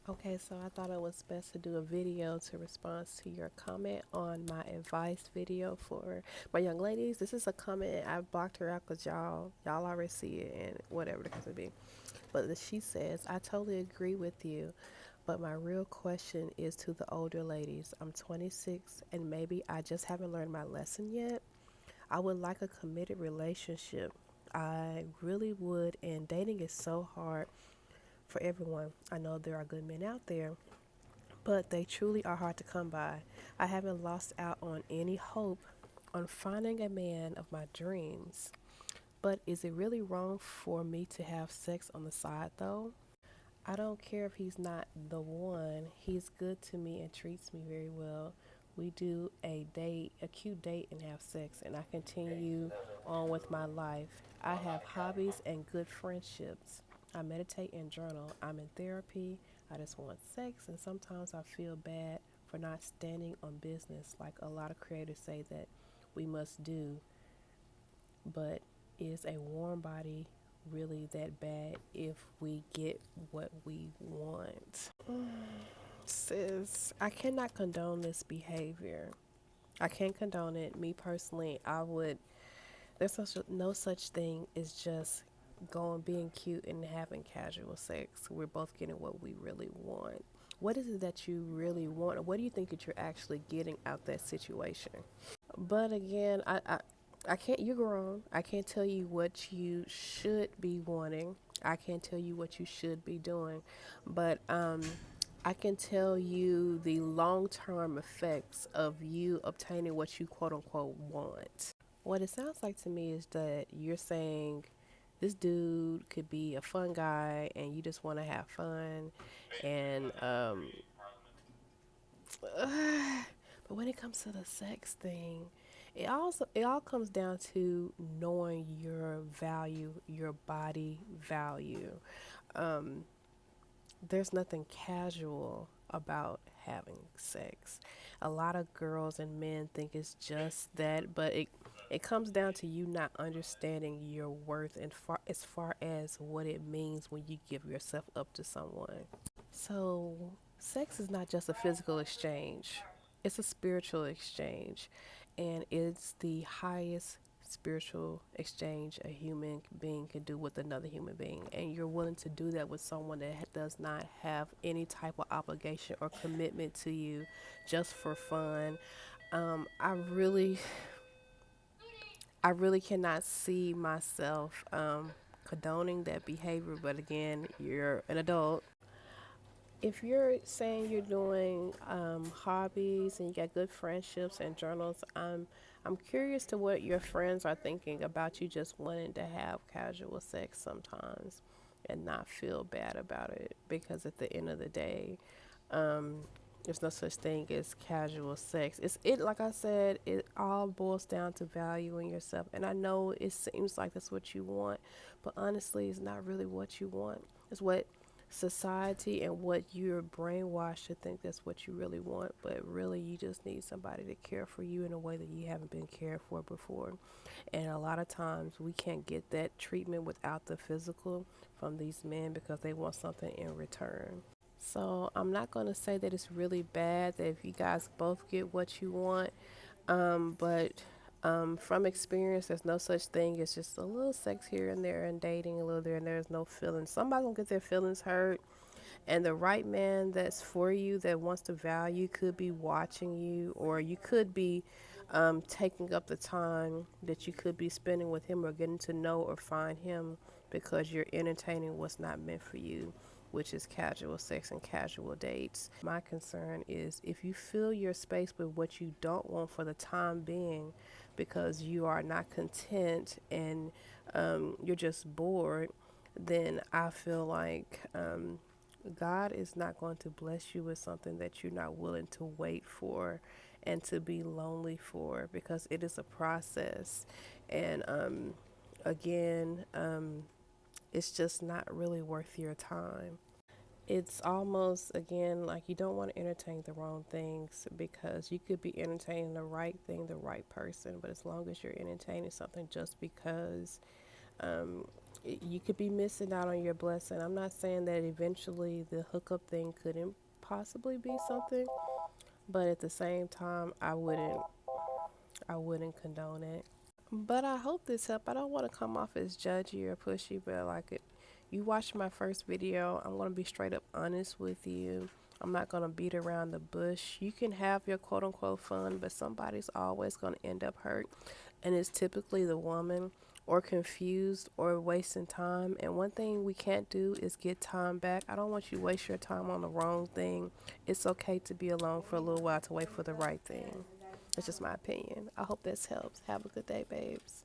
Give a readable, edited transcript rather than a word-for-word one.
Okay, so I thought it was best to do a video to respond to your comment on my advice video for my young ladies. This is a comment. I blocked her out because y'all already see it and whatever the case may be. But she says, I totally agree with you, but my real question is to the older ladies. I'm 26 and maybe I just haven't learned my lesson yet. I would like a committed relationship. I really would, and dating is so hard for everyone. I know there are good men out there, but they truly are hard to come by. I haven't lost out on any hope on finding a man of my dreams. But is it really wrong for me to have sex on the side though? I don't care if he's not the one. He's good to me and treats me very well. We do a date, a cute date, and have sex, and I continue on with my life. I have hobbies and good friendships. I meditate and journal. I'm in therapy. I just want sex, and sometimes I feel bad for not standing on business like a lot of creators say that we must do. But is a warm body really that bad if we get what we want? Sis, I cannot condone this behavior. I can't condone it. Me personally, I would. There's no such thing as just going being cute and having casual sex. We're both getting what we really want. What is it that you really want? What do you think that you're actually getting out that situation? But again, I can't. You're grown. I can't tell you what you should be wanting. I can't tell you what you should be doing, but I can tell you the long term effects of you obtaining what you quote unquote want. What it sounds like to me is that you're saying this dude could be a fun guy and you just want to have fun and but when it comes to the sex thing, it all comes down to knowing your value, your body value. Um, there's nothing casual about having sex. A lot of girls and men think it's just that, but it comes down to you not understanding your worth and as far as what it means when you give yourself up to someone. So, sex is not just a physical exchange, it's a spiritual exchange, and it's the highest spiritual exchange a human being can do with another human being. And you're willing to do that with someone that does not have any type of obligation or commitment to you just for fun. Um, I really, I really cannot see myself condoning that behavior, but again, you're an adult. If you're saying you're doing hobbies and you got good friendships and journals, I'm curious to what your friends are thinking about you just wanting to have casual sex sometimes and not feel bad about it. Because at the end of the day, um, there's no such thing as casual sex. It like I said, it all boils down to valuing yourself. And I know it seems like that's what you want, but honestly, it's not really what you want. It's what society and what you're brainwashed to think that's what you really want, but really you just need somebody to care for you in a way that you haven't been cared for before. And a lot of times we can't get that treatment without the physical from these men because they want something in return. So I'm not going to say that it's really bad that if you guys both get what you want, but from experience, there's no such thing as just a little sex here and there and dating a little there and there's no feelings. Somebody gonna get their feelings hurt, and the right man that's for you that wants to value could be watching you, or you could be taking up the time that you could be spending with him or getting to know or find him because you're entertaining what's not meant for you, which is casual sex and casual dates. My concern is if you fill your space with what you don't want for the time being because you are not content and you're just bored, then I feel like God is not going to bless you with something that you're not willing to wait for and to be lonely for because it is a process. And again, it's just not really worth your time. It's almost, again, like you don't want to entertain the wrong things because you could be entertaining the right thing, the right person, but as long as you're entertaining something just because um, You could be missing out on your blessing. I'm not saying that eventually the hookup thing couldn't possibly be something, but at the same time, I wouldn't condone it. But I hope this helped. I don't want to come off as judgy or pushy, but like it, you watched my first video, I'm going to be straight up honest with you. I'm not going to beat around the bush. You can have your quote unquote fun, but somebody's always going to end up hurt. And it's typically the woman or confused or wasting time. And one thing we can't do is get time back. I don't want you to waste your time on the wrong thing. It's okay to be alone for a little while to wait for the right thing. That's just my opinion. I hope this helps. Have a good day, babes.